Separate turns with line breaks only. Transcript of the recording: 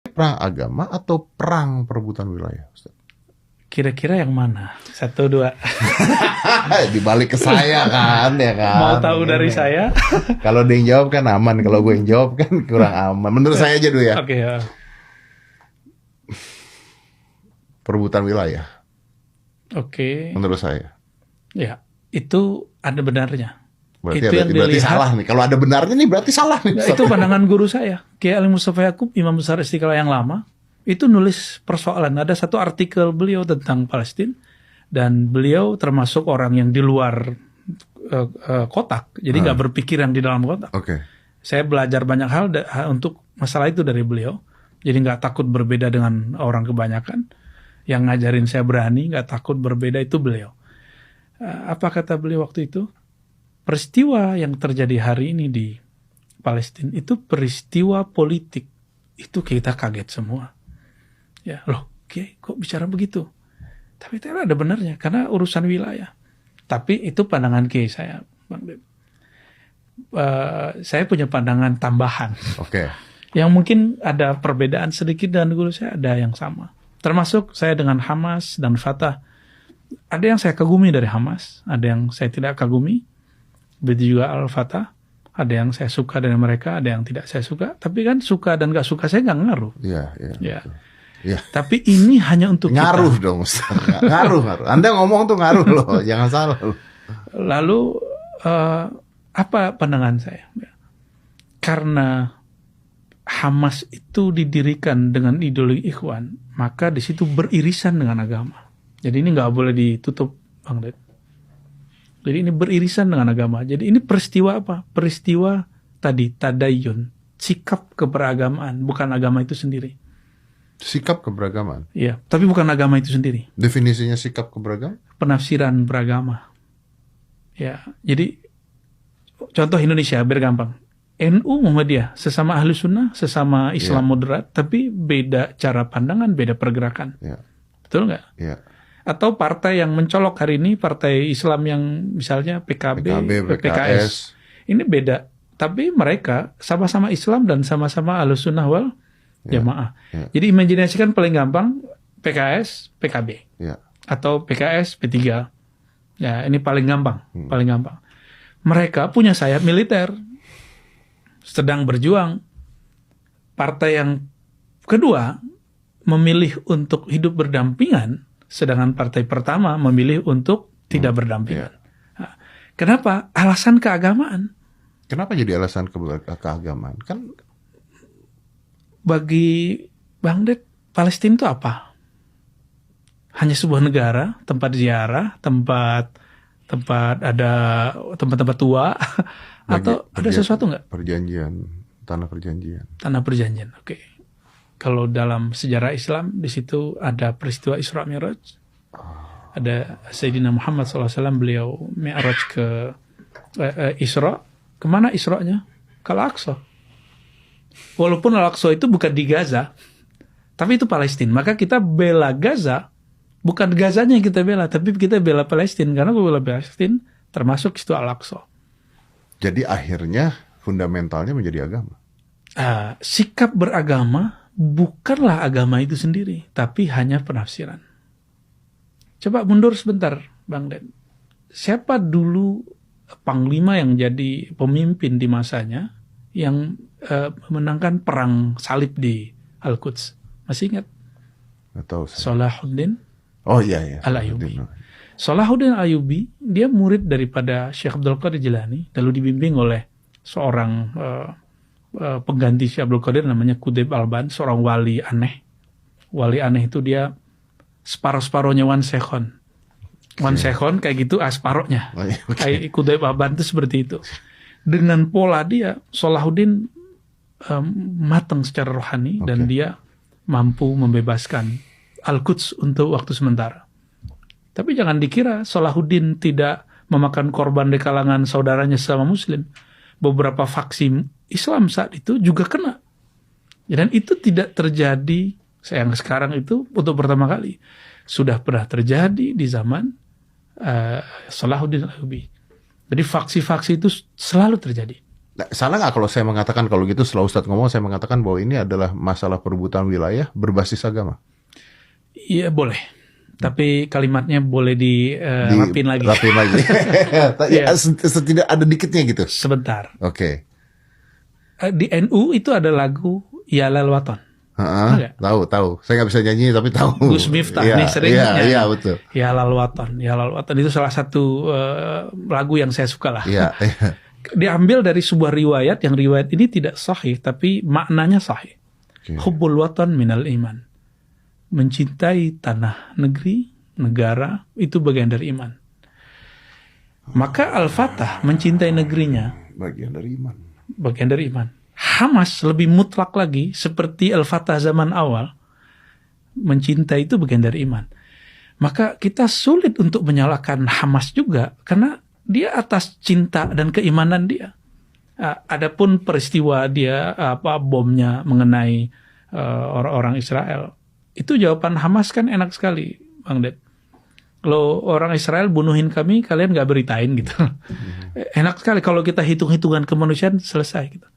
perang agama atau perang perebutan wilayah, Ustaz?
Kira-kira yang mana? 1, 2.
Dibalik ke saya kan, ya kan.
Mau tahu dari saya?
Kalau dia yang jawab kan aman, kalau gue yang jawab kan kurang aman. Menurut saya aja dulu ya.
Oke. Ya.
Perebutan wilayah.
Oke.
Menurut saya.
Ya, itu ada benarnya.
Berarti salah nih. Kalau ada benarnya nih berarti salah nih.
Nah, itu pandangan guru saya, Kiai Ali Mustafa Yaqub, Imam Besar Istiqlal yang lama. Itu nulis persoalan. Ada satu artikel beliau tentang Palestina. Dan beliau termasuk orang yang di luar kotak. Jadi nggak berpikiran di dalam kotak.
Oke.
Saya belajar banyak hal untuk masalah itu dari beliau. Jadi nggak takut berbeda dengan orang kebanyakan. Yang ngajarin saya berani, nggak takut berbeda itu beliau. Apa kata beliau waktu itu? Peristiwa yang terjadi hari ini di Palestina itu peristiwa politik. Itu kita kaget semua. Ya, loh, kok bicara begitu? Tapi ternyata ada benarnya, karena urusan wilayah. Tapi itu pandangan Kiai saya, Bang Deb. Saya punya pandangan tambahan.
Oke.
Yang mungkin ada perbedaan sedikit dengan guru saya, ada yang sama. Termasuk saya dengan Hamas dan Fatah. Ada yang saya kagumi dari Hamas, ada yang saya tidak kagumi. Begitu juga Al-Fatah. Ada yang saya suka dari mereka, ada yang tidak saya suka. Tapi kan suka dan gak suka saya gak ngaruh.
Iya.
Ya. Tapi ini hanya untuk
ngaruh
kita.
Dong Ustaz. Ngaruh. Anda ngomong tuh ngaruh loh, jangan salah loh.
Lalu apa pandangan saya? Karena Hamas itu didirikan dengan ideologi ikhwan, maka di situ beririsan dengan agama. Jadi ini nggak boleh ditutup, Bang Ded. Jadi ini beririsan dengan agama. Jadi ini peristiwa apa? Peristiwa tadi tadayun, sikap keberagamaan, bukan agama itu sendiri.
Sikap keberagaman.
Iya, tapi bukan agama itu sendiri.
Definisinya sikap keberagaman?
Penafsiran beragama. Ya, jadi contoh Indonesia biar gampang. NU Muhammadiyah, sesama ahli sunnah, sesama Islam moderat, tapi beda cara pandangan, beda pergerakan.
Yeah.
Betul nggak?
Yeah.
Atau partai yang mencolok hari ini, partai Islam yang misalnya PKB, PKS. Ini beda. Tapi mereka sama-sama Islam dan sama-sama ahli sunnah wal jamaah. Yeah. Jadi imajinasikan paling gampang PKS, PKB.
Yeah.
Atau PKS, P3. Ya, ini paling gampang. Paling gampang. Mereka punya sayap militer. Sedang berjuang. Partai yang kedua memilih untuk hidup berdampingan, sedangkan partai pertama memilih untuk tidak berdampingan. Nah, kenapa? Alasan keagamaan.
Kenapa jadi alasan keagamaan? Kan
bagi Bang Ded, Palestina itu apa? Hanya sebuah negara, tempat ziarah, tempat ada tempat-tempat tua, atau ada sesuatu nggak?
Perjanjian, tanah perjanjian.
Tanah perjanjian, oke. Kalau dalam sejarah Islam, di situ ada peristiwa Isra Mi'raj. Ada Sayyidina Muhammad SAW, beliau Mi'raj ke Isra. Kemana Isra-nya? Ke Al-Aqsa. Walaupun Al-Aqsa itu bukan di Gaza, tapi itu Palestina. Maka kita bela Gaza, bukan Gazanya yang kita bela, tapi kita bela Palestina. Karena kita bela Palestina, termasuk itu Al-Aqsa.
Jadi akhirnya fundamentalnya menjadi agama.
Sikap beragama bukanlah agama itu sendiri, tapi hanya penafsiran. Coba mundur sebentar, Bang Den. Siapa dulu panglima yang jadi pemimpin di masanya yang memenangkan perang salib di Al-Quds? Masih ingat?
Nggak tahu.
Salahuddin Al-Ayyubi. Salahuddin Al-Ayyubi, dia murid daripada Syekh Abdul Qadir Jilani, lalu dibimbing oleh seorang pengganti Syekh Abdul Qadir namanya Qutb Alban, seorang wali aneh. Wali aneh itu dia separuh-separuhnya Wan Sekhon. Wan Sekhon kayak gitu, separuhnya. Kayak Qutb Alban itu seperti itu. Dengan pola dia, Salahuddin matang secara rohani dan dia mampu membebaskan Al-Quds untuk waktu sementara. Tapi jangan dikira Salahuddin tidak memakan korban di kalangan saudaranya sesama muslim. Beberapa faksi Islam saat itu juga kena. Dan itu tidak terjadi, yang sekarang itu untuk pertama kali. Sudah pernah terjadi di zaman Salahuddin Al-Ayyubi. Jadi faksi-faksi itu selalu terjadi.
Nah, salah nggak kalau saya mengatakan kalau gitu setelah Ustadz ngomong saya mengatakan bahwa ini adalah masalah perebutan wilayah berbasis agama?
Iya boleh, tapi kalimatnya boleh dirapin lagi.
Rapin lagi.
Iya.
Setidak ada dikitnya gitu.
Sebentar.
Oke.
Di NU itu ada lagu Ya Lal Waton.
Tahu. Saya nggak bisa nyanyi tapi tahu.
Gus Miftah nih sering nyanyi.
Iya, betul.
Ya Lal Waton, Ya Lal Waton itu salah satu lagu yang saya suka lah.
Iya.
Diambil dari sebuah riwayat yang riwayat ini tidak sahih tapi maknanya sahih.
Okay.
Hubbul watan minal iman. Mencintai tanah negeri, negara itu bagian dari iman. Maka Al-Fatah mencintai negerinya
Bagian dari iman.
bagian dari iman. Hamas lebih mutlak lagi seperti Al-Fatah zaman awal. Mencintai itu bagian dari iman. Maka kita sulit untuk menyalahkan Hamas juga karena dia atas cinta dan keimanan dia. Adapun peristiwa dia bomnya mengenai orang-orang Israel, itu jawaban Hamas kan enak sekali, Bang Ded. Kalau orang Israel bunuhin kami, kalian nggak beritain gitu. Enak sekali kalau kita hitung-hitungan kemanusiaan selesai gitu.